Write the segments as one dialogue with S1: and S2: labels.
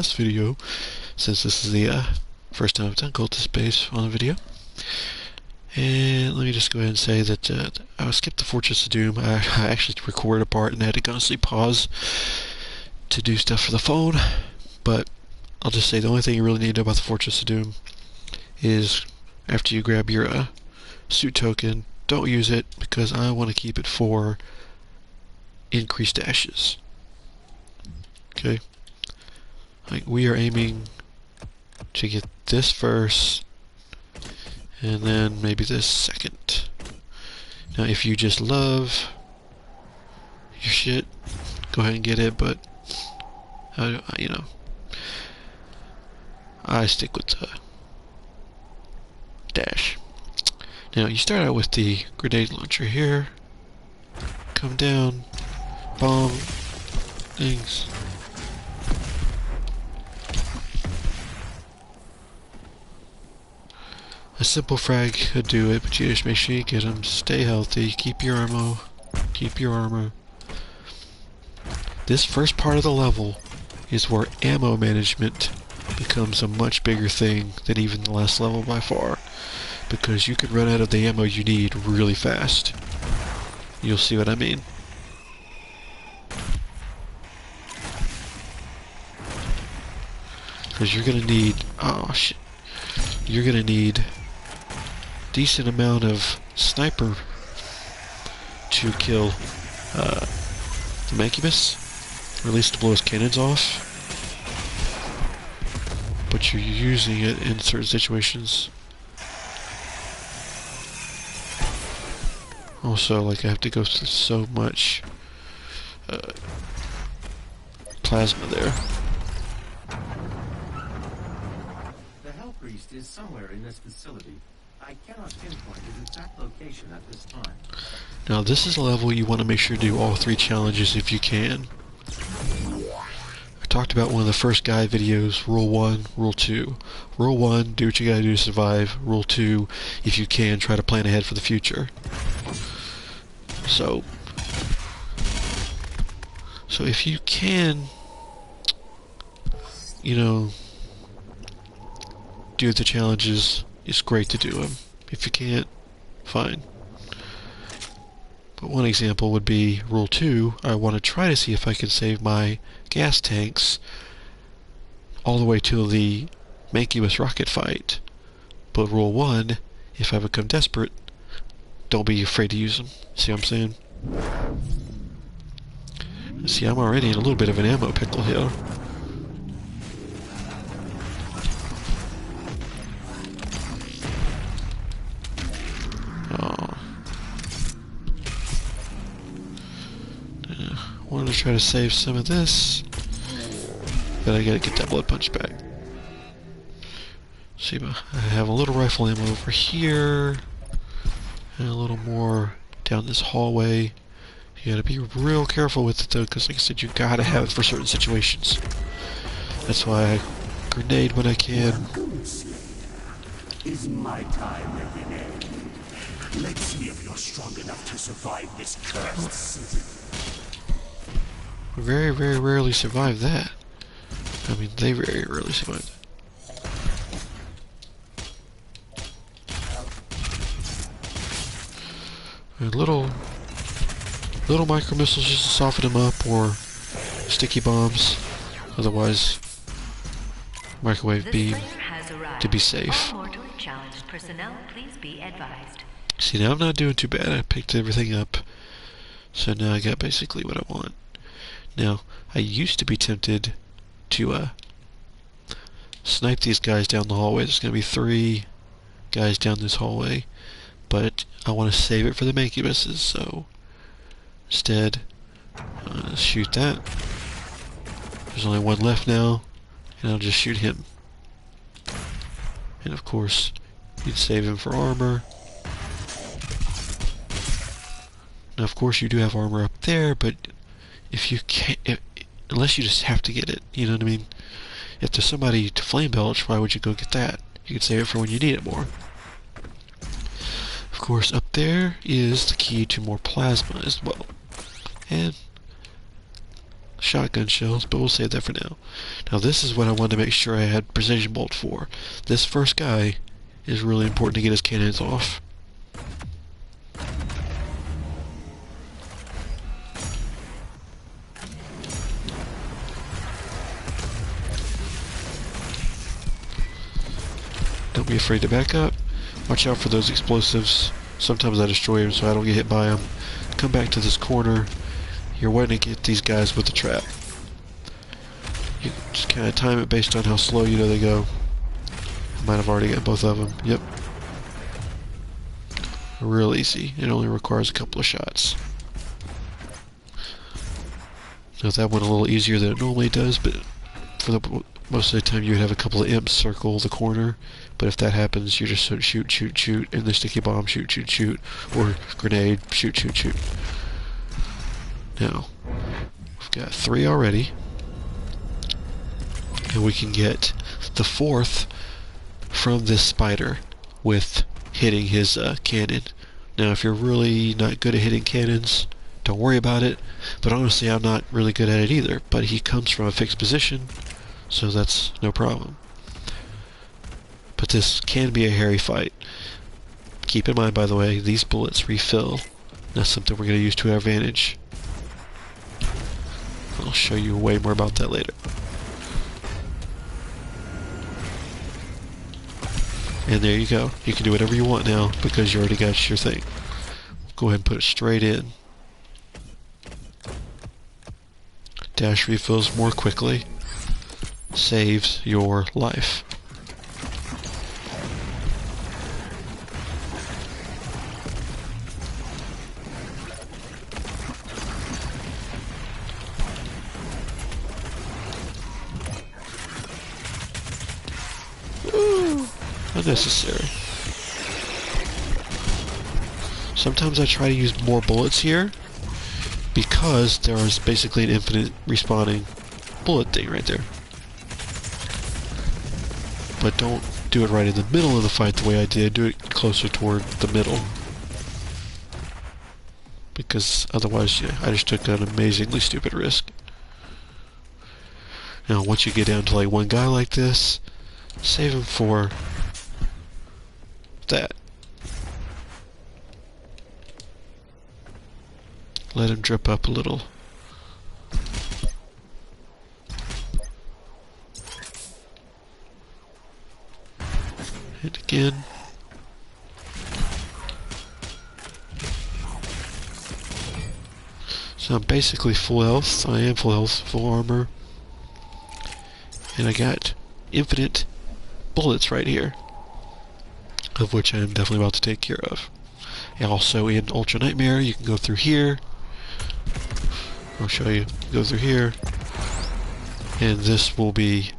S1: last video, since this is the first time I've done Cultist base on a video. And let me just go ahead and say that I skipped the Fortress of Doom. I actually recorded a part and I had to constantly pause to do stuff for the phone. But I'll just say the only thing you really need to know about the Fortress of Doom is after you grab your suit token, don't use it because I want to keep it for increased dashes. Okay? Like, we are aiming to get this first, and then maybe this second. Now, if you just love your shit, go ahead and get it, but, you know, I stick with the dash. Now, you start out with the grenade launcher here. Come down, bomb things. A simple frag could do it, but you just make sure you get them. Stay healthy, keep your ammo, keep your armor. This first part of the level is where ammo management becomes a much bigger thing than even the last level by far, because you can run out of the ammo you need really fast. You'll see what I mean. Because you're gonna need, oh shit, you're gonna need decent amount of sniper to kill the Mancubus, or at least to blow his cannons off. But you're using it in certain situations. Also, like, I have to go through so much plasma there.
S2: The Hell Priest is somewhere in this facility. I cannot pinpoint his exact location at this time.
S1: Now, this is a level you want to make sure to do all 3 challenges if you can. I talked about one of the first guide videos, Rule 1, Rule 2. Rule 1, do what you gotta do to survive. Rule 2, if you can, try to plan ahead for the future. So if you can, you know, do the challenges, it's great to do them. If you can't, fine. But one example would be Rule 2. I want to try to see if I can save my gas tanks all the way to the Mancubus rocket fight. But Rule 1, if I become desperate, don't be afraid to use them. See what I'm saying? See, I'm already in a little bit of an ammo pickle here. Wanted to try to save some of this, but I gotta get that blood punch back. See, I have a little rifle ammo over here, and a little more down this hallway. You gotta be real careful with it though, because like I said, you gotta have it for certain situations. That's why I grenade when I can.
S3: Is my time every day. Let's see if you're strong enough to survive this cursed city.
S1: Very, very rarely survive that. I mean, they very rarely survive that. And little micro missiles just to soften them up, or sticky bombs. Otherwise, microwave beam to be safe. See, now I'm not doing too bad. I picked everything up, so now I got basically what I want. Now, I used to be tempted to snipe these guys down the hallway. There's going to be 3 guys down this hallway, but I want to save it for the Mancubuses, so instead, I'm going to shoot that. There's only 1 left now, and I'll just shoot him. And of course, you'd save him for armor. Now, of course, you do have armor up there, but if you can't, unless you just have to get it, you know what I mean? If there's somebody to flame belch, why would you go get that? You could save it for when you need it more. Of course, up there is the key to more plasma as well. And shotgun shells, but we'll save that for now. Now this is what I wanted to make sure I had precision bolt for. This first guy is really important to get his cannons off. Don't be afraid to back up. Watch out for those explosives. Sometimes I destroy them so I don't get hit by them. Come back to this corner. You're wanting to get these guys with the trap. You just kind of time it based on how slow you know they go. I might have already got both of them. Yep. Real easy. It only requires a couple of shots. Now that went a little easier than it normally does, but for the most of the time you would have a couple of imps circle the corner. But if that happens, you just sort of shoot, shoot, shoot, and the sticky bomb, shoot, shoot, shoot, or grenade, shoot, shoot, shoot. Now, we've got 3 already, and we can get the 4th from this spider with hitting his cannon. Now, if you're really not good at hitting cannons, don't worry about it, but honestly, I'm not really good at it either, but he comes from a fixed position, so that's no problem. But this can be a hairy fight. Keep in mind, by the way, these bullets refill. That's something we're going to use to our advantage. I'll show you way more about that later. And there you go. You can do whatever you want now because you already got your thing. Go ahead and put it straight in. Dash refills more quickly. Saves your life. Unnecessary. Sometimes I try to use more bullets here because there is basically an infinite respawning bullet thing right there. But don't do it right in the middle of the fight the way I did. Do it closer toward the middle. Because otherwise, yeah, I just took an amazingly stupid risk. Now, once you get down to like one guy like this, save him for that. Let him drip up a little. And again. So I'm basically full health. I am full health, full armor. And I got infinite bullets right here, of which I am definitely about to take care of. And also in Ultra Nightmare, you can go through here. I'll show you. Go through here, and this will be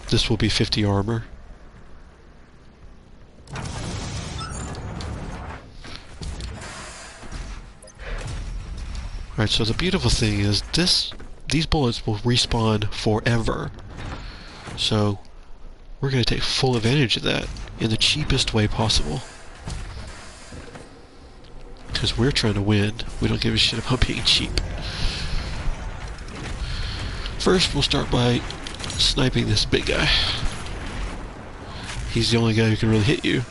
S1: 50 armor. Alright, so the beautiful thing is these bullets will respawn forever. So we're going to take full advantage of that in the cheapest way possible. Because we're trying to win. We don't give a shit about being cheap. First, we'll start by sniping this big guy. He's the only guy who can really hit you.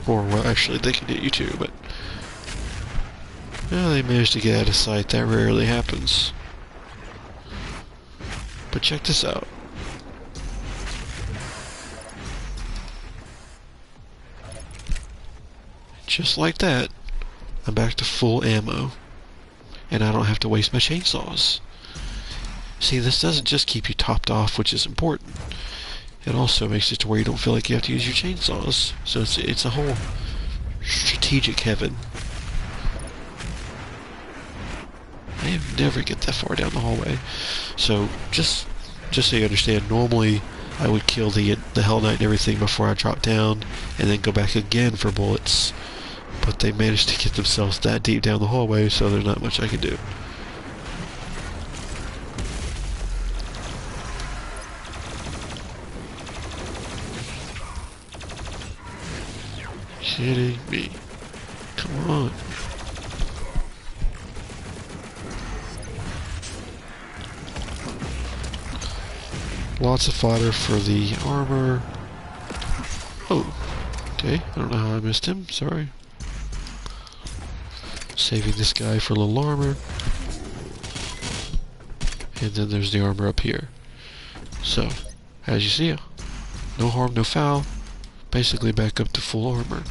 S1: Or, well, actually, they can hit you too, but... well, they managed to get out of sight. That rarely happens. But check this out. Just like that, I'm back to full ammo. And I don't have to waste my chainsaws. See, this doesn't just keep you topped off, which is important. It also makes it to where you don't feel like you have to use your chainsaws. So it's a whole strategic heaven. I never get that far down the hallway. So just so you understand, normally I would kill the Hell Knight and everything before I drop down, and then go back again for bullets. But they managed to get themselves that deep down the hallway, so there's not much I can do. kidding me? Come on. Lots of fodder for the armor. Oh, okay. I don't know how I missed him. Sorry. Saving this guy for a little armor. And then there's the armor up here. So, as you see, no harm, no foul. Basically back up to full armor.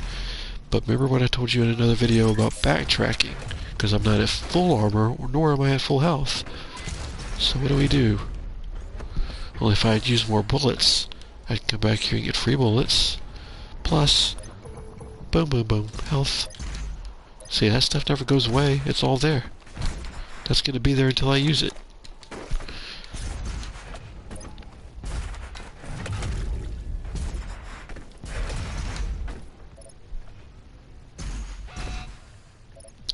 S1: But remember what I told you in another video about backtracking? Because I'm not at full armor, nor am I at full health. So what do? Well, if I had used more bullets, I'd come back here and get free bullets. Plus, boom, boom, boom, health. See, that stuff never goes away. It's all there. That's going to be there until I use it.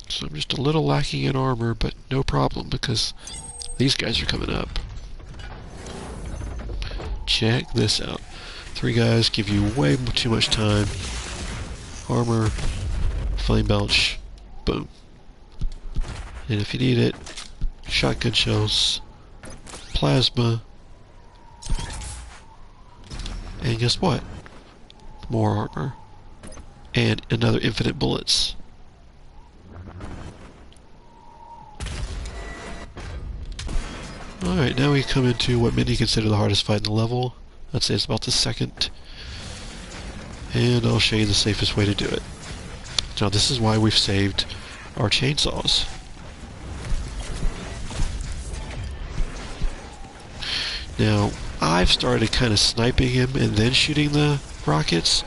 S1: So I'm just a little lacking in armor, but no problem because these guys are coming up. Check this out. 3 guys give you way too much time. Armor, flame belch, boom. And if you need it, shotgun shells, plasma, and guess what? More armor. And another infinite bullets. Alright, now we come into what many consider the hardest fight in the level. I'd say it's about the second. And I'll show you the safest way to do it. Now this is why we've saved our chainsaws. Now, I've started kind of sniping him and then shooting the rockets,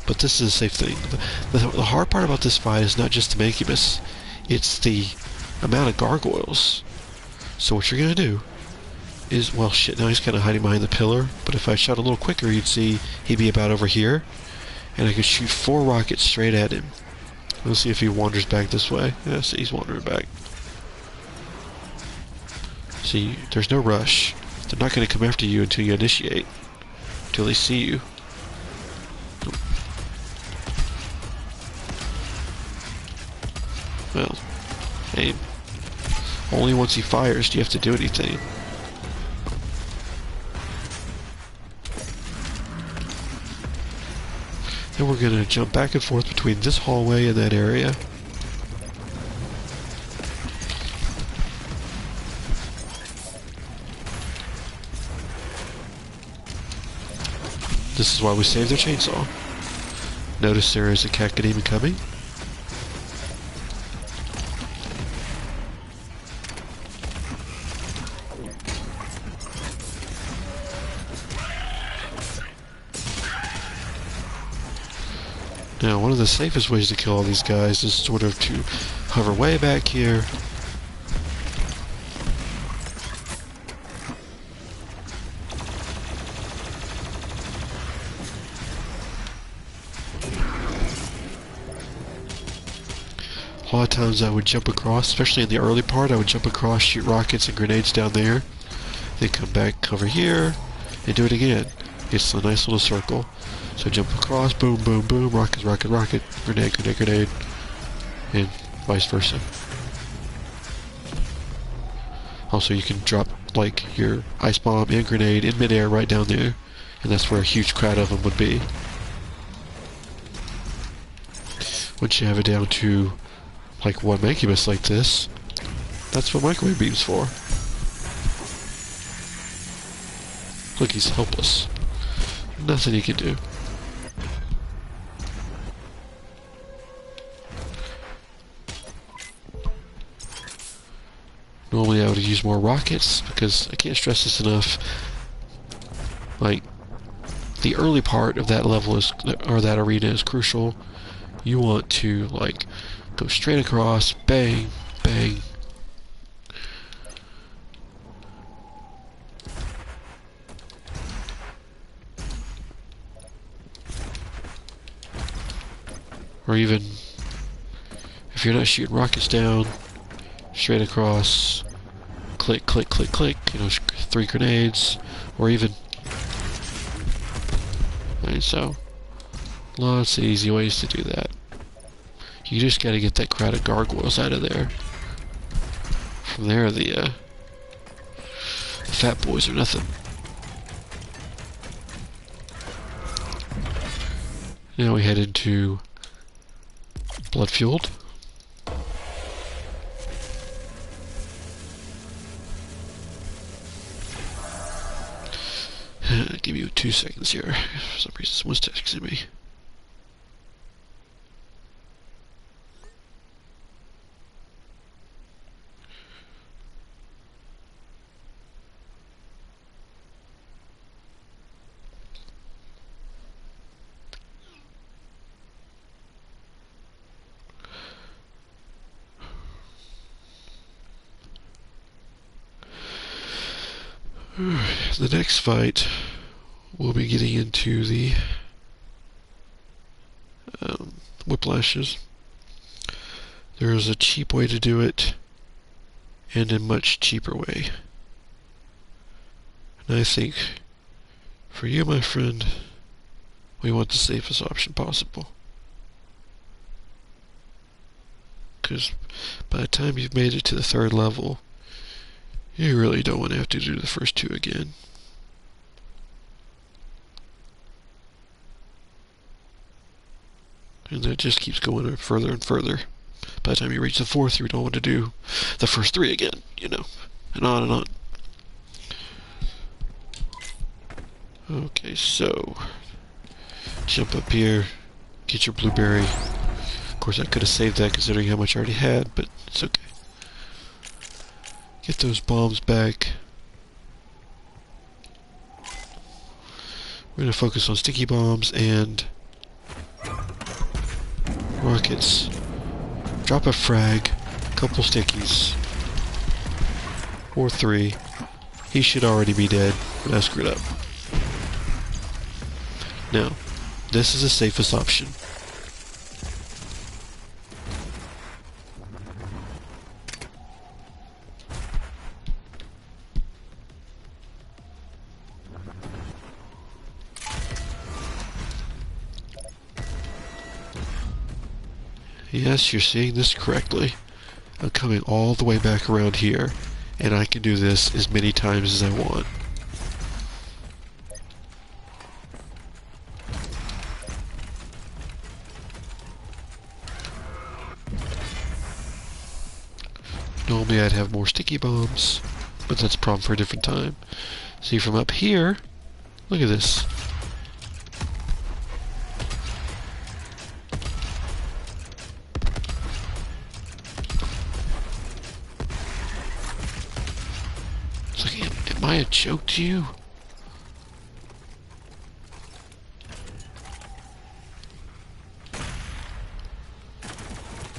S1: but this is a safe thing. The hard part about this fight is not just the Mancubus, it's the amount of gargoyles. So what you're going to do is, well shit, now he's kind of hiding behind the pillar, but if I shot a little quicker you'd see he'd be about over here, and I could shoot 4 rockets straight at him. We'll see if he wanders back this way. Yeah, see, he's wandering back. See, there's no rush. They're not going to come after you until you initiate, until they see you. Well, aim. Only once he fires do you have to do anything. Then we're going to jump back and forth between this hallway and that area. This is why we saved their chainsaw. Notice there is a Cacodemon coming. Now, one of the safest ways to kill all these guys is sort of to hover way back here. A lot of times I would jump across, especially in the early part, I would jump across, shoot rockets and grenades down there, then come back over here, and do it again. It's a nice little circle. So jump across, boom, boom, boom, rocket, rocket, rocket, grenade, grenade, grenade, and vice versa. Also, you can drop, like, your ice bomb and grenade in midair right down there, and that's where a huge crowd of them would be. Once you have it down to, like, one Mancubus like this, that's what microwave beam's for. Look, he's helpless. Nothing he can do. Normally I would use more rockets, because I can't stress this enough. Like, the early part of that level is, or that arena is crucial. You want to, like, go straight across, bang, bang. Or even, if you're not shooting rockets down, straight across, click, click, click, click, you know, 3 grenades, or even, and so, Lots of easy ways to do that. You just gotta get that crowd of gargoyles out of there. From there, the fat boys are nothing. Now we head into Bloodfield. Give you 2 seconds here. For some reason, someone's texting me. The next fight, we'll be getting into the whiplashes. There is a cheap way to do it, and a much cheaper way. And I think, for you, my friend, we want the safest option possible. Because by the time you've made it to the 3rd level, you really don't want to have to do the first 2 again. And that just keeps going further and further. By the time you reach the 4th, you don't want to do the first 3 again, you know, and on and on. Okay, so jump up here, get your blueberry. Of course, I could have saved that considering how much I already had, but it's okay. Get those bombs back. We're going to focus on sticky bombs and rockets. Drop a frag, couple stickies, or 3. He should already be dead, but I screwed up. Now, this is the safest option. Yes, you're seeing this correctly. I'm coming all the way back around here, and I can do this as many times as I want. Normally I'd have more sticky bombs, but that's a problem for a different time. See, from up here, look at this. It's like, am I a joke to you?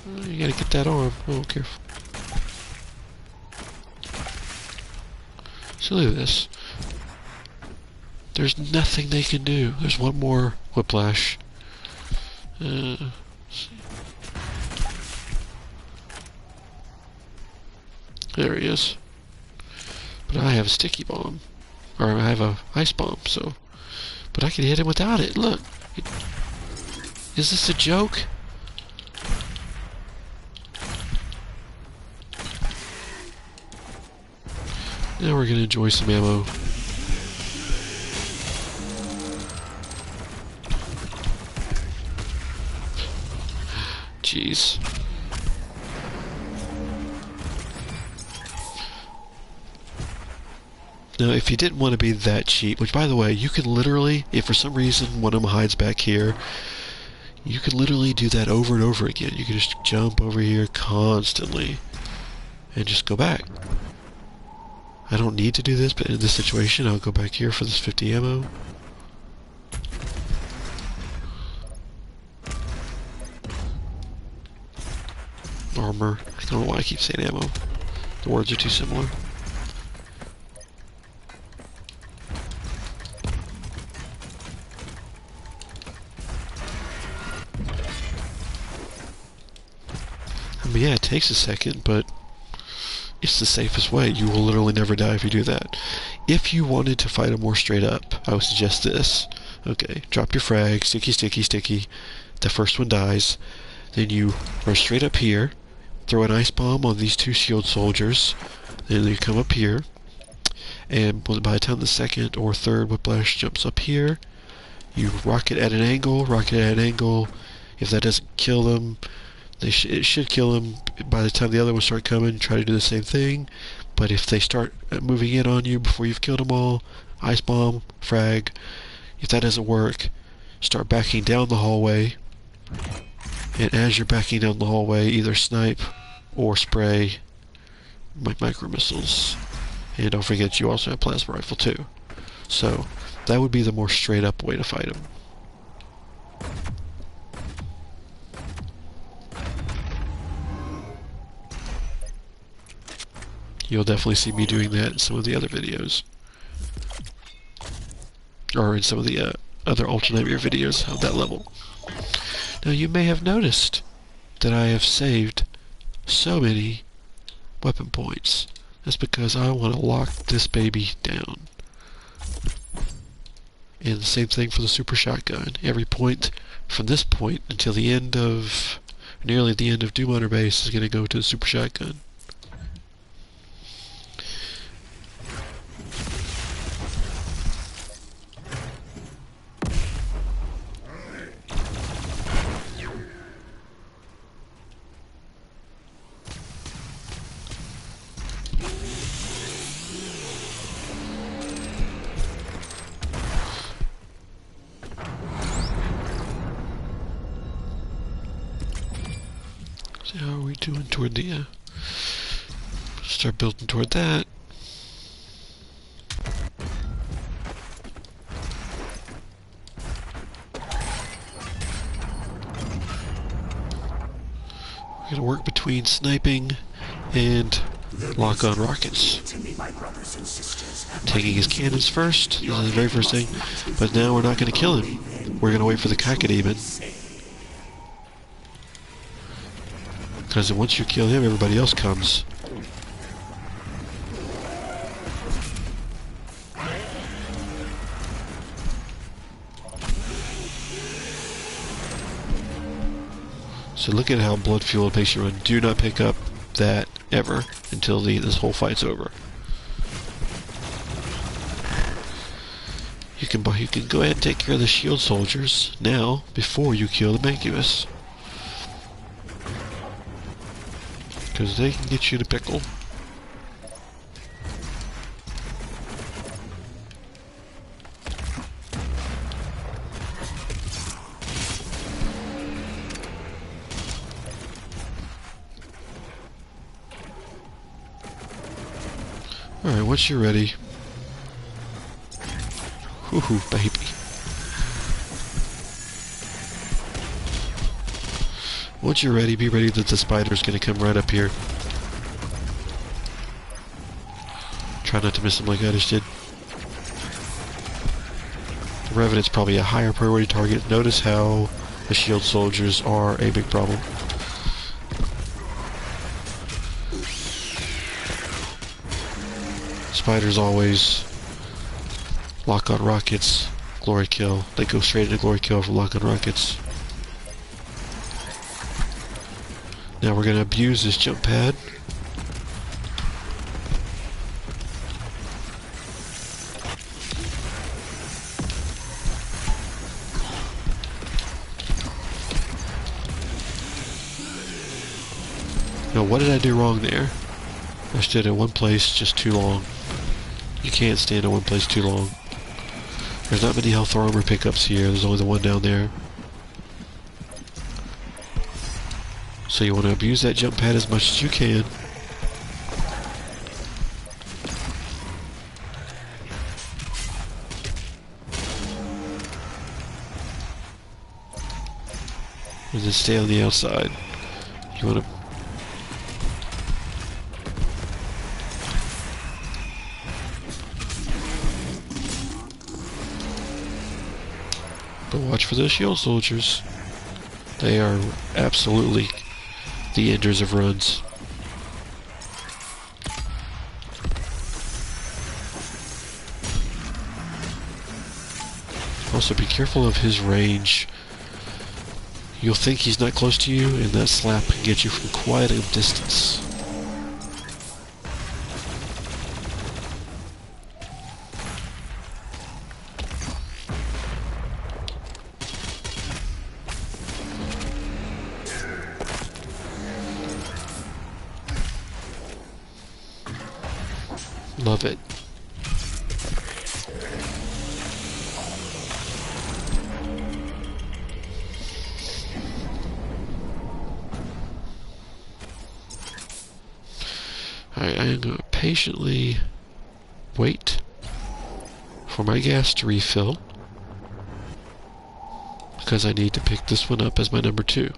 S1: Oh, you gotta get that arm. Oh, careful. So look at this. There's nothing they can do. There's one more whiplash. There he is. But I have a sticky bomb. Or I have a ice bomb, so... But I can hit him without it. Look. Is this a joke? Now we're gonna enjoy some ammo. Jeez. Now, if you didn't want to be that cheap, which, by the way, you can literally, if for some reason one of them hides back here, you can literally do that over and over again. You can just jump over here constantly and just go back. I don't need to do this, but in this situation, I'll go back here for this 50 ammo. Armor. I don't know why I keep saying ammo. The words are too similar. I mean, yeah, it takes a second, but it's the safest way. You will literally never die if you do that. If you wanted to fight him more straight up, I would suggest this. Okay, drop your frag, sticky, sticky, sticky. The first one dies. Then you run straight up here, throw an ice bomb on these two shield soldiers. Then you come up here, and by the time the second or third whiplash jumps up here, you rocket at an angle, rocket at an angle. If that doesn't kill them, it should kill them by the time the other ones start coming. Try to do the same thing. But if they start moving in on you before you've killed them all, ice bomb, frag. If that doesn't work, start backing down the hallway. And as you're backing down the hallway, either snipe or spray micro missiles. And don't forget, you also have plasma rifle too. So that would be the more straight up way to fight them. You'll definitely see me doing that in some of the other videos. Or in some of the other Ultra Nightmare videos of that level. Now you may have noticed that I have saved so many weapon points. That's because I want to lock this baby down. And the same thing for the super shotgun. Every point from this point until the end of, nearly the end of Doom Hunter Base is going to go to the super shotgun. So how are we doing toward the, start building toward that. We're gonna work between sniping and lock on rockets. Taking his cannons first, this is the very first thing, but now we're not gonna kill him. We're gonna wait for the Kakademon. Because once you kill him, everybody else comes. So look at how blood fueled makes you run. Do not pick up that ever until this whole fight's over. You can go ahead and take care of the shield soldiers now before you kill the Mancubus. Because they can get you to pickle. Alright, once you're ready. Woohoo, baby. Once you're ready, be ready that the spider's gonna come right up here. Try not to miss him like I just did. The Revenant's probably a higher priority target. Notice how the shield soldiers are a big problem. Spiders always lock on rockets, glory kill. They go straight into glory kill for lock on rockets. Now we're going to abuse this jump pad. Now what did I do wrong there? I stood in one place just too long. You can't stand in one place too long. There's not many health or armor pickups here. There's only the one down there. So you want to abuse that jump pad as much as you can. And then stay on the outside. You want to... But watch for those shield soldiers. They are absolutely the enders of runs. Also, be careful of his range. You'll think he's not close to you, and that slap can get you from quite a distance. Love it. Alright, I am going to patiently wait for my gas to refill, because I need to pick this one up as my number 2.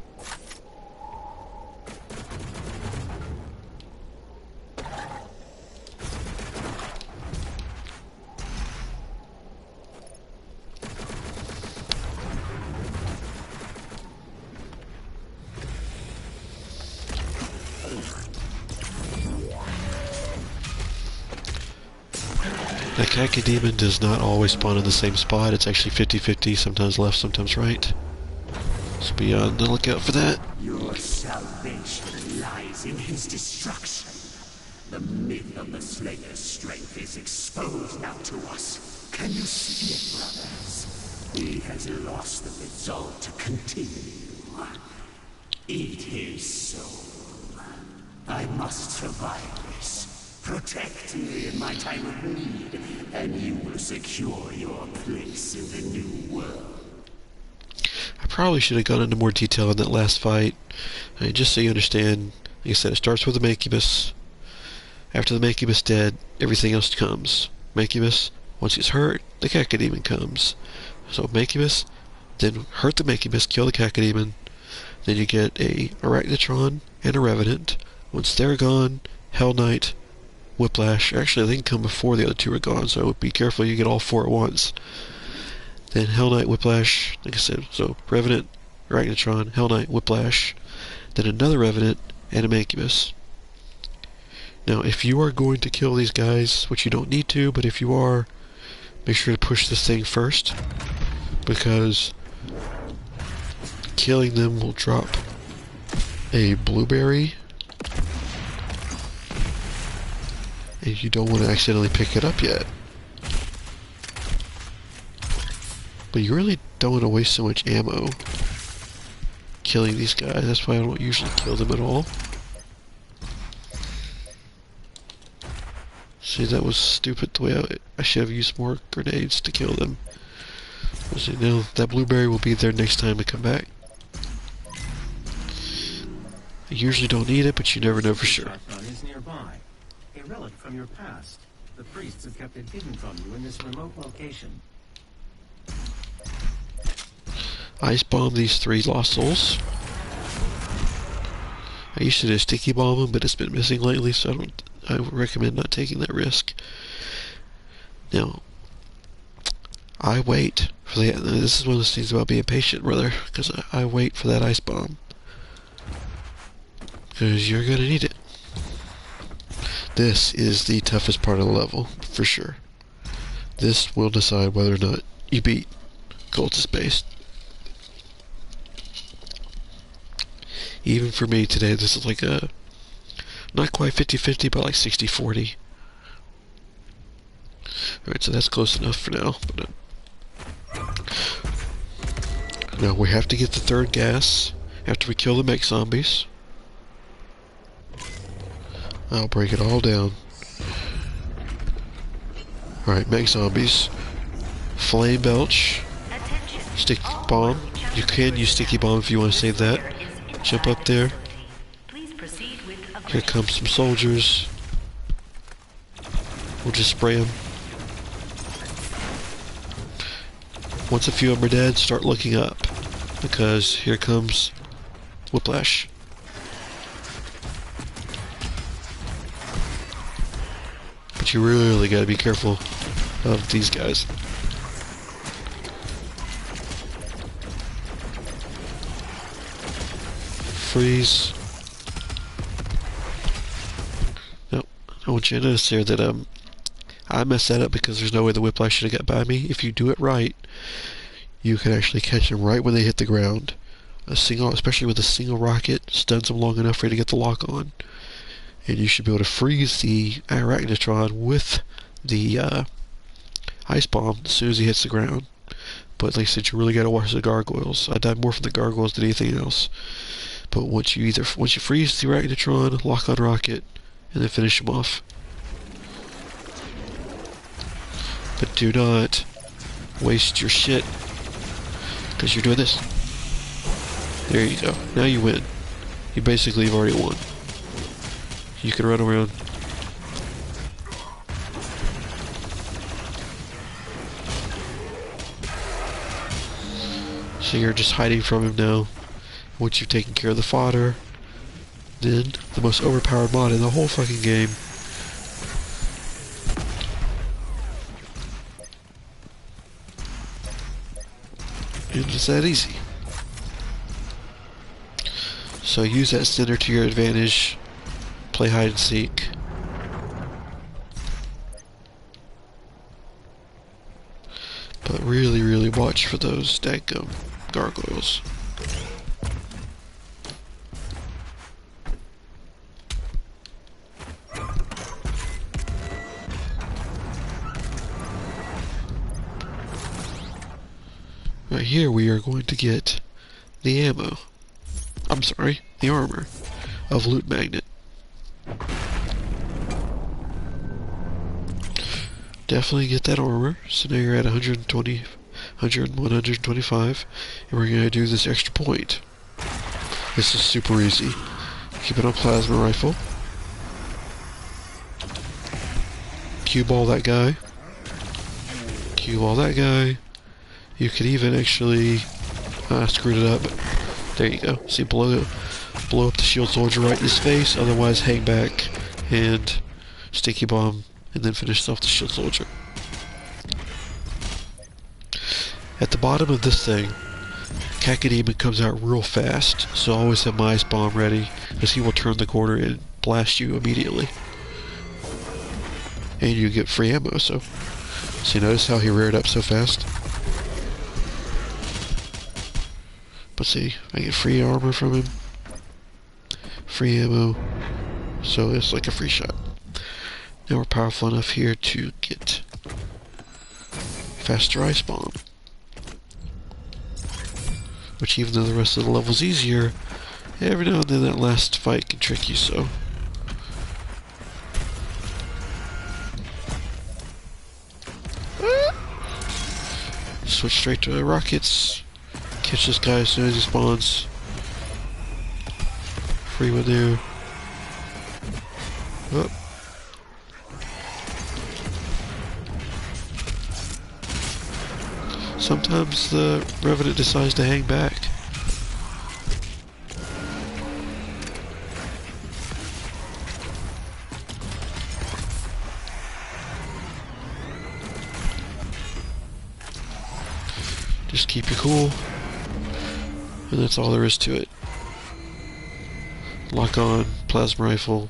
S1: The Cacodemon does not always spawn in the same spot. It's actually 50-50, sometimes left, sometimes right. So be on the lookout for that.
S3: Your salvation lies in his destruction. The myth of the Slayer's strength is exposed now to us. Can you see it, brothers? He has lost the resolve to continue. Eat his soul. I must survive this. Protect me in my time of need, and you will secure your place in the new world.
S1: I probably should have gone into more detail in that last fight. Just so you understand, like I said, it starts with the Mancubus. After the Mancubus dead, everything else comes. Mancubus, once he's hurt, the Cacodemon comes. So Mancubus, then hurt the Mancubus, kill the Cacodemon. Then you get a Arachnotron and a Revenant. Once they're gone, Hell Knight, Whiplash. Actually, they can come before the other 2 are gone, so be careful you get all 4 at once. Then Hell Knight, Whiplash, like I said, so Revenant, Arachnotron, Hell Knight, Whiplash, then another Revenant, and a Mancubus. Now, if you are going to kill these guys, which you don't need to, but if you are, make sure to push this thing first, because killing them will drop a blueberry, and you don't want to accidentally pick it up yet. But you really don't want to waste so much ammo killing these guys. That's why I don't usually kill them at all. See, that was stupid the way I should have used more grenades to kill them. So, that blueberry will be there next time I come back. I usually don't need it, but you never know for sure.
S2: Is nearby. A relic from your past. The priests have kept it hidden from you in this remote location.
S1: Ice bomb these 3 lost souls. I used to do sticky bomb them, but it's been missing lately, so I would recommend not taking that risk. Now, I wait for the. This is one of those things about being patient, brother, because I wait for that ice bomb, because you're gonna need it. This is the toughest part of the level, for sure. This will decide whether or not you beat Cultist base. Even for me today, this is like a, not quite 50-50, but like 60-40. Alright, so that's close enough for now. But, now we have to get the 3rd gas after we kill the mech zombies. I'll break it all down. Alright, mech zombies. Flame belch. Sticky bomb. You can use sticky bomb if you want to save that. Jump up there. Here comes some soldiers. We'll just spray them. Once a few of them are dead, start looking up, because here comes Whiplash. But you really gotta be careful of these guys. Freeze. Now, I want you to notice here that I messed that up because there's no way the Whiplash should have got by me. If you do it right, you can actually catch them right when they hit the ground. Especially with a single rocket, stuns them long enough for you to get the lock on. And you should be able to freeze the Arachnotron with the ice bomb as soon as he hits the ground. But like I said, you really gotta watch the gargoyles. I died more from the gargoyles than anything else. But once you freeze the Arachnotron, lock on rocket, and then finish him off. But do not waste your shit, because you're doing this. There you go. Now you win. You basically have already won. You can run around. So you're just hiding from him now. Once you've taken care of the fodder, then the most overpowered mod in the whole fucking game. And it's that easy. So use that center to your advantage. Play hide and seek. But really, really watch for those daggum gargoyles. Right here we are going to get the ammo. I'm sorry, the armor of Loot Magnet. Definitely get that armor. So now you're at 120, 125, and we're going to do this extra point. This is super easy. Keep it on plasma rifle. Cue ball that guy. Cue ball that guy. You could even actually screwed it up. There you go. See, blow up the shield soldier right in his face. Otherwise, hang back and sticky bomb, and then finish off the shield soldier. At the bottom of this thing, Cacodemon comes out real fast, so always have my ice bomb ready, because he will turn the corner and blast you immediately. And you get free ammo, so you notice how he reared up so fast? But see, I get free armor from him, free ammo, so it's like a free shot. Now we're powerful enough here to get faster ice bomb. Which, even though the rest of the level's easier, every now and then that last fight can trick you, so. Switch straight to the rockets. Catch this guy as soon as he spawns. Free one there. Oh. Sometimes the Revenant decides to hang back. Just keep you cool. And that's all there is to it. Lock on, plasma rifle.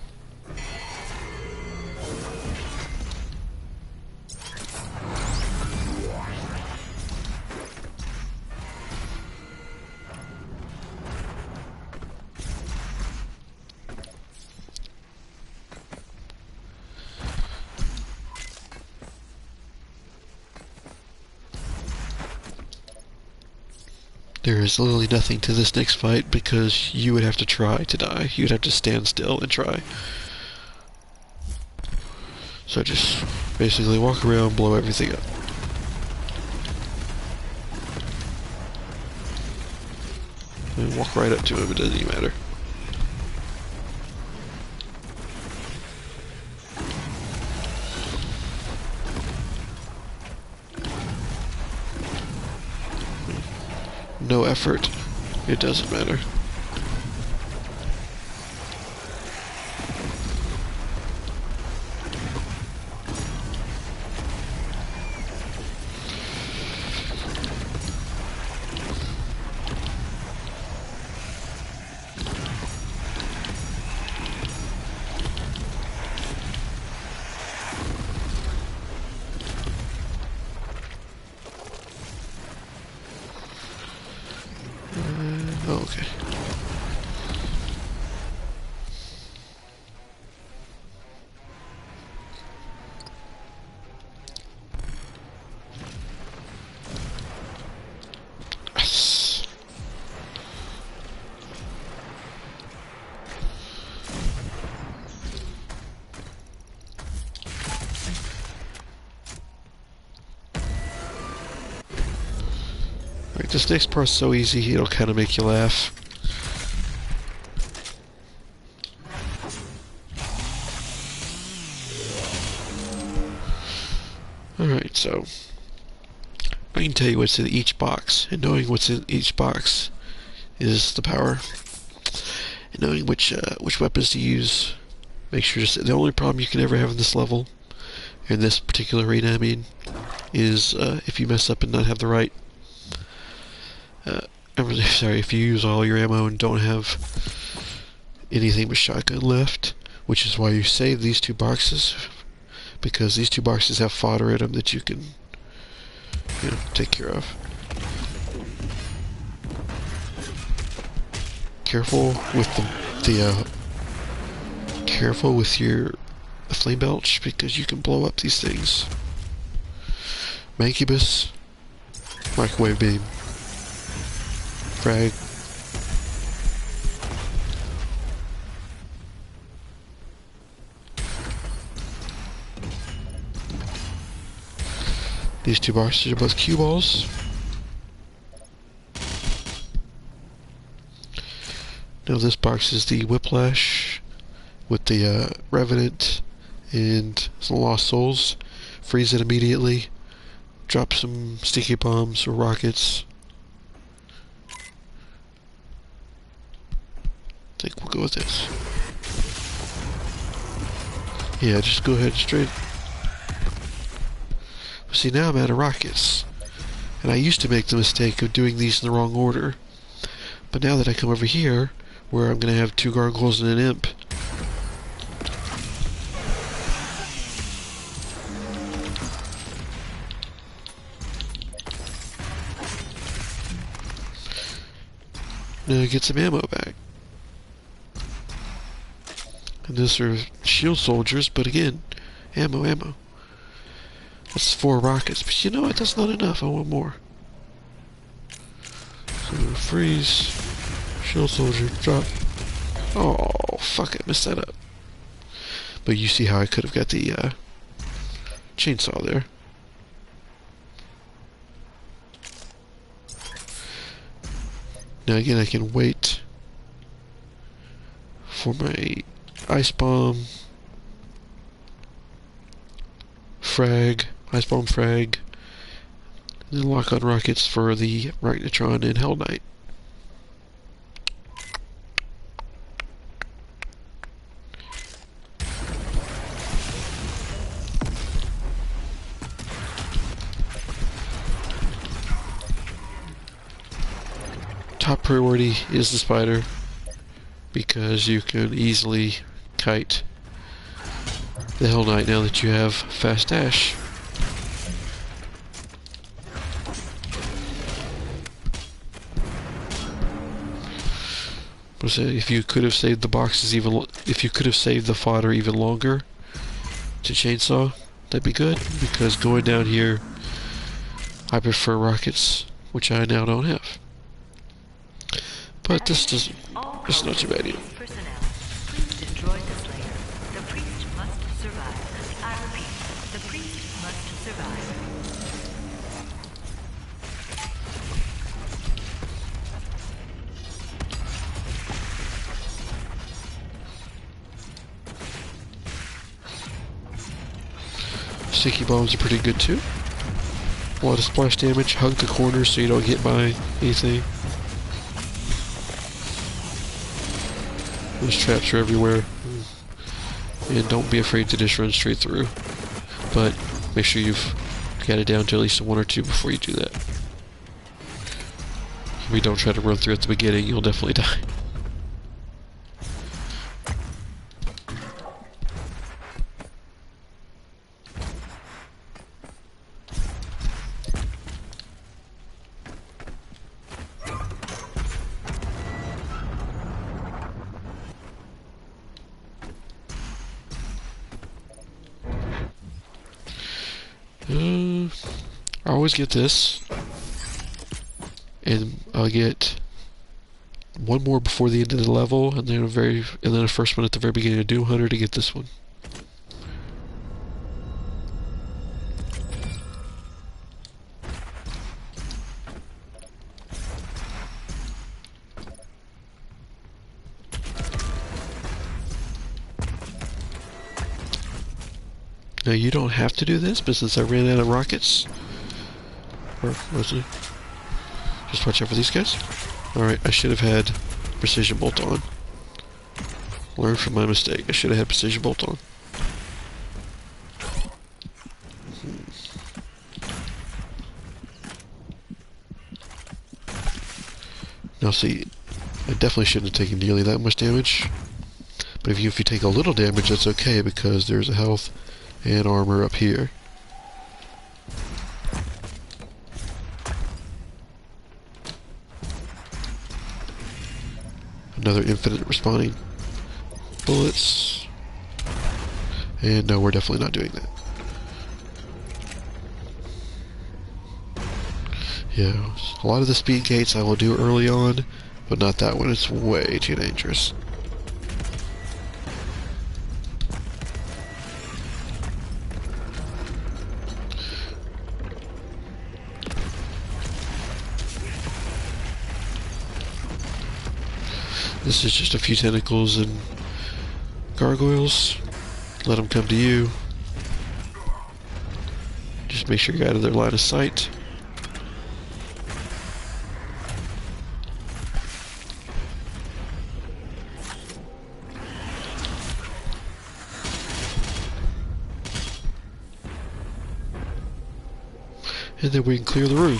S1: There is literally nothing to this next fight because you would have to try to die. You'd have to stand still and try. So just basically walk around, blow everything up. And walk right up to him, it doesn't even matter. No effort, it doesn't matter. Right, this next part's so easy, it'll kind of make you laugh. Alright, so I can tell you what's in each box, and knowing what's in each box is the power. And knowing which weapons to use, make sure the only problem you can ever have in this level, in this particular arena, I mean, is if you mess up and not have the right. Sorry, if you use all your ammo and don't have anything but shotgun left, which is why you save these two boxes, because these two boxes have fodder in them that you can, take care of. Careful with careful with the flame belch, because you can blow up these things. Mancubus, microwave beam, frag. These two boxes are both cue balls. Now this box is the whiplash with the Revenant and some Lost Souls. Freeze it immediately. Drop some sticky bombs or rockets. I think we'll go with this. Yeah, just go ahead straight. But see, now I'm out of rockets. And I used to make the mistake of doing these in the wrong order. But now that I come over here, where I'm going to have 2 gargoyles and an imp, now I get some ammo back. And those are shield soldiers, but again, ammo. That's 4 rockets, but you know what, that's not enough, I want more. So freeze, shield soldier, drop. Oh, fuck, I messed that up. But you see how I could have got the chainsaw there. Now again, I can wait for my ice bomb, frag, ice bomb frag, and then lock on rockets for the Ragnatron and Hell Knight. Top priority is the spider, because you can easily kite the Hell Knight now that you have fast dash. If you could have saved the boxes if you could have saved the fodder even longer to chainsaw, that'd be good, because going down here, I prefer rockets, which I now don't have. But this doesn't, it's not too bad either.
S4: Destroy the Slayer. The priest must survive. I repeat, the priest must survive.
S1: Sticky bombs are pretty good too. A lot of splash damage. Hug the corners so you don't get by anything. Those traps are everywhere. And don't be afraid to just run straight through. But make sure you've got it down to at least 1 or 2 before you do that. If you don't try to run through at the beginning, you'll definitely die. I always get this, and I'll get 1 more before the end of the level, and then a first one at the very beginning of Doom Hunter to get this one. Now you don't have to do this, but since I ran out of rockets, or mostly, just watch out for these guys. Alright, I should have had precision bolt on. Learn from my mistake. I should have had precision bolt on. Now see, I definitely shouldn't have taken nearly that much damage. But if you take a little damage, that's okay because there's a health and armor up here. Another infinite respawning bullets. And no, we're definitely not doing that. Yeah, a lot of the speed gates I will do early on, but not that one. It's way too dangerous. This is just a few tentacles and gargoyles. Let them come to you. Just make sure you're out of their line of sight. And then we can clear the room.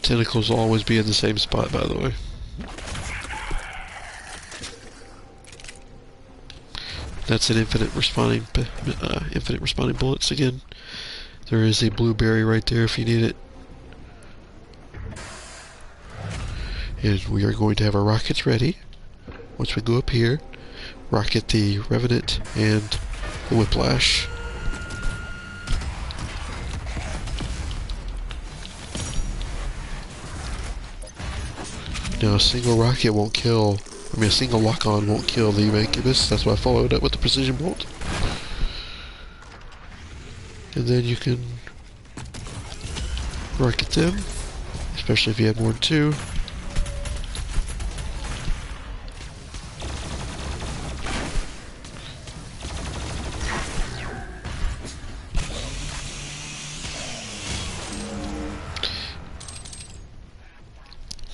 S1: Tentacles will always be in the same spot, by the way. That's an infinite respawning bullets again. There is a blueberry right there if you need it. And we are going to have our rockets ready. Once we go up here, rocket the Revenant and the Whiplash. Now a single rocket won't kill, a single lock-on won't kill the Incubus. That's why I followed up with the precision bolt. And then you can rocket them, especially if you have more than two.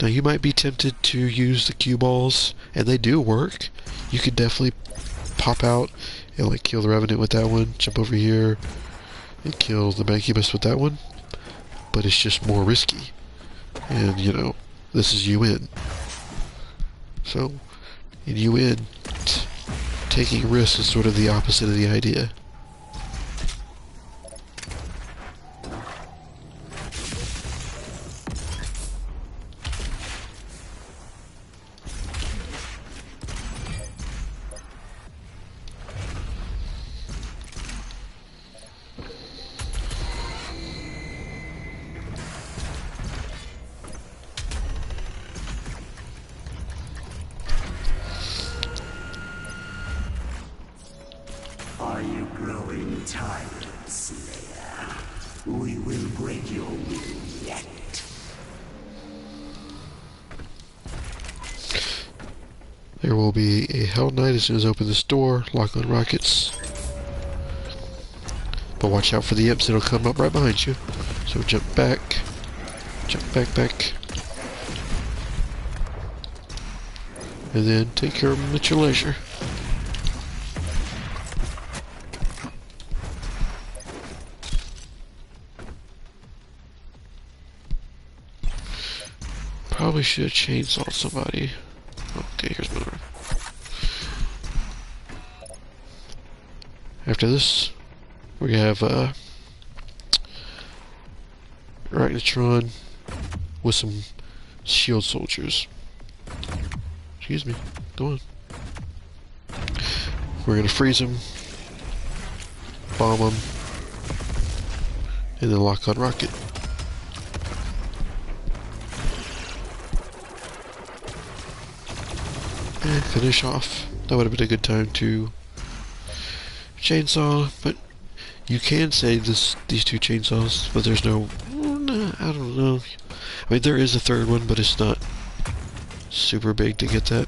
S1: Now you might be tempted to use the cue balls, and they do work. You could definitely pop out and like kill the Revenant with that one, jump over here and kill the Incubus with that one. But it's just more risky. And you know, this is UN. So in UN, taking risks is sort of the opposite of the idea.
S3: Are you growing tired, Slayer? We will break your will yet.
S1: There will be a Hell Knight as soon as I open this door, lock on rockets. But watch out for the imps, it'll come up right behind you. So jump back, back. And then take care of them at your leisure. Probably should have chainsawed somebody. Okay, here's my arm. After this, we have Arachnotron with some shield soldiers. Excuse me. Go on. We're gonna freeze them, bomb them, and then lock on rocket. And finish off. That would have been a good time to chainsaw, but you can save these two chainsaws, but there's no, I don't know. I mean, there is a third one, but it's not super big to get that.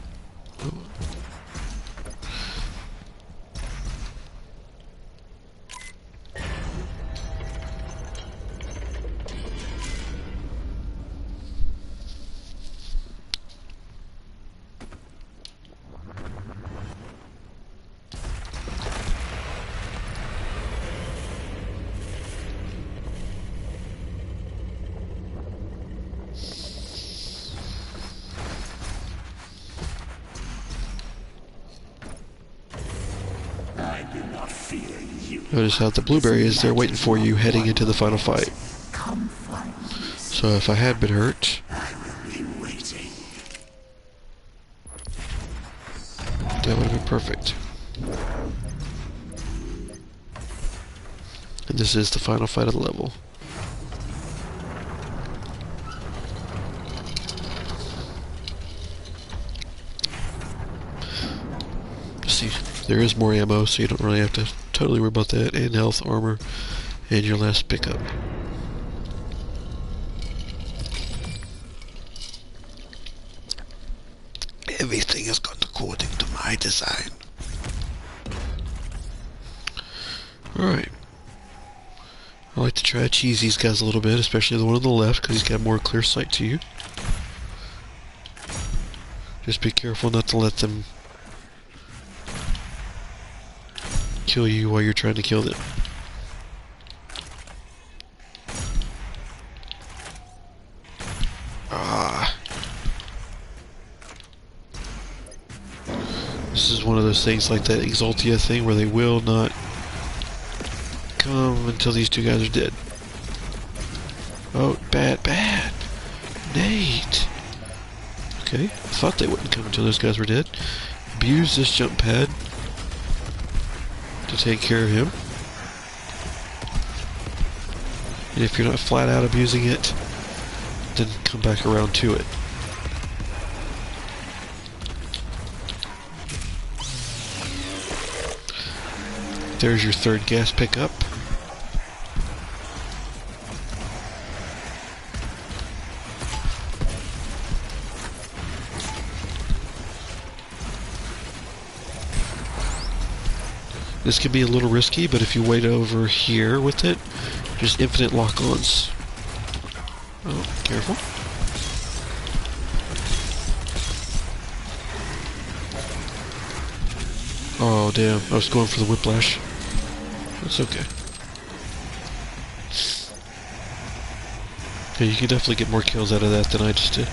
S3: I do not fear you.
S1: Notice how the blueberry is there waiting for you heading into the final fight.
S3: Come find me.
S1: So if I had been hurt,
S3: I will be waiting.
S1: that would have been perfect. And this is the final fight of the level. See, there is more ammo, so you don't really have to totally worry about that. And health, armor, and your last pickup. Everything has gone according to my design. Alright. I like to try to cheese these guys a little bit, especially the one on the left, because he's got more clear sight to you. Just be careful not to let them kill you while you're trying to kill them. Ah. This is one of those things like that Exaltia thing where they will not come until these two guys are dead. Oh, bad. Nate! Okay, I thought they wouldn't come until those guys were dead. Abuse this jump pad to take care of him. And if you're not flat out abusing it, then come back around to it. There's your third gas pickup. This can be a little risky, but if you wait over here with it, there's infinite lock-ons. Oh, careful. Oh, damn. I was going for the whiplash. That's okay. Yeah, you can definitely get more kills out of that than I just did.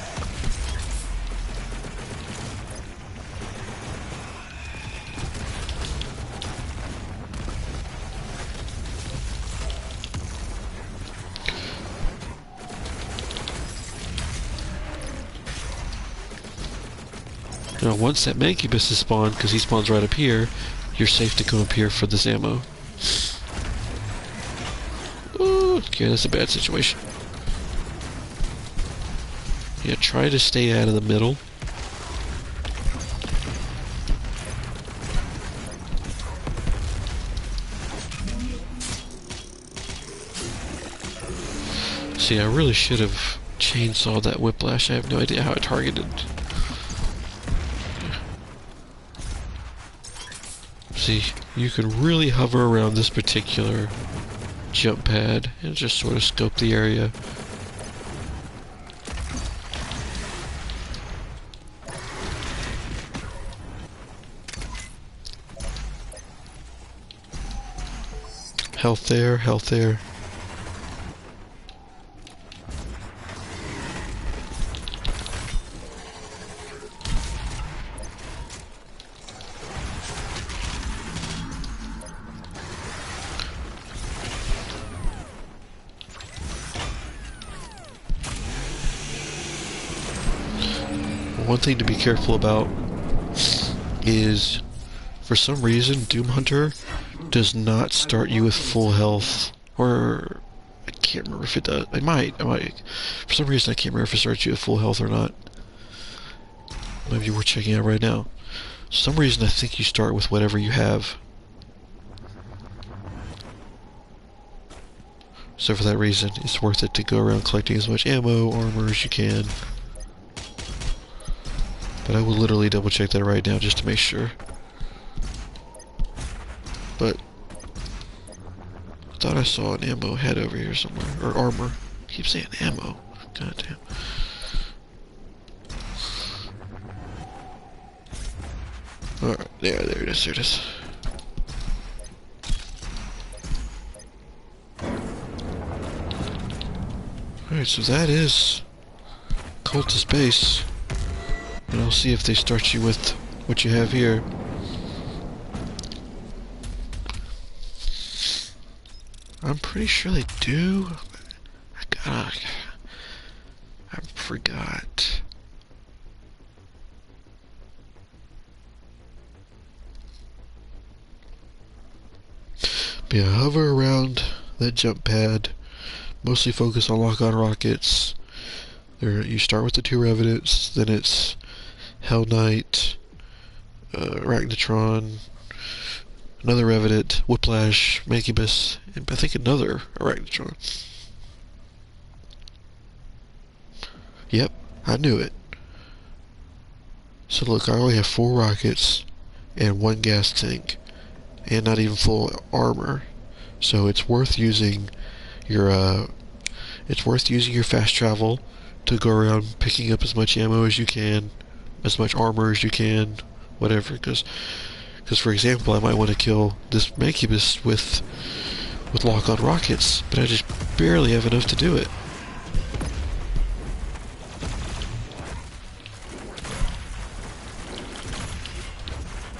S1: Now, once that Mancubus is spawned, because he spawns right up here, you're safe to come up here for this ammo. Ooh, okay, that's a bad situation. Yeah, try to stay out of the middle. See, I really should have chainsawed that whiplash. I have no idea how it targeted. See, you can really hover around this particular jump pad and just sort of scope the area. Health there, health there. One thing to be careful about is, for some reason, Doom Hunter does not start you with full health. Or, I can't remember if it does. I might. For some reason, I can't remember if it starts you with full health or not. Maybe we're checking out right now. For some reason, I think you start with whatever you have. So for that reason, it's worth it to go around collecting as much ammo, armor as you can. But I will literally double check that right now just to make sure. But I thought I saw an ammo head over here somewhere. Or armor. I keep saying ammo. God damn. Alright, there it is, there it is. Alright, so that is Cultist base. And I'll see if they start you with what you have here. I'm pretty sure they do. I forgot. But yeah, hover around that jump pad. Mostly focus on lock-on rockets. You start with the 2 Revenants, then it's Hell Knight, Arachnotron, another Revenant, Whiplash, Mancubus, and I think another Arachnotron. Yep, I knew it. So look, I only have 4 rockets and 1 gas tank, and not even full armor. So it's worth using your fast travel to go around picking up as much ammo as you can, as much armor as you can, whatever. Because for example, I might want to kill this Mancubus with lock-on rockets, but I just barely have enough to do it.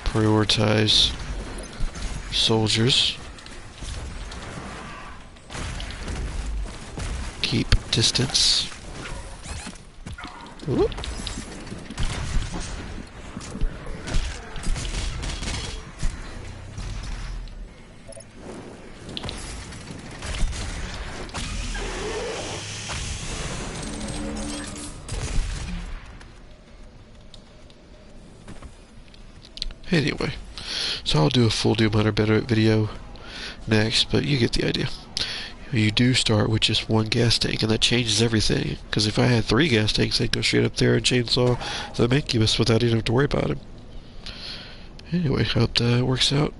S1: Prioritize soldiers. Keep distance. Whoop. Anyway, so I'll do a full Doom Hunter video next, but you get the idea. You do start with just 1 gas tank, and that changes everything. Because if I had 3 gas tanks, I'd go straight up there and chainsaw the Mancubus without even having to worry about him. Anyway, I hope that works out.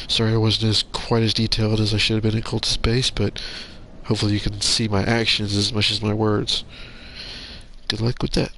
S1: Sorry I wasn't quite as detailed as I should have been in Cultist base, but hopefully you can see my actions as much as my words. Good luck with that.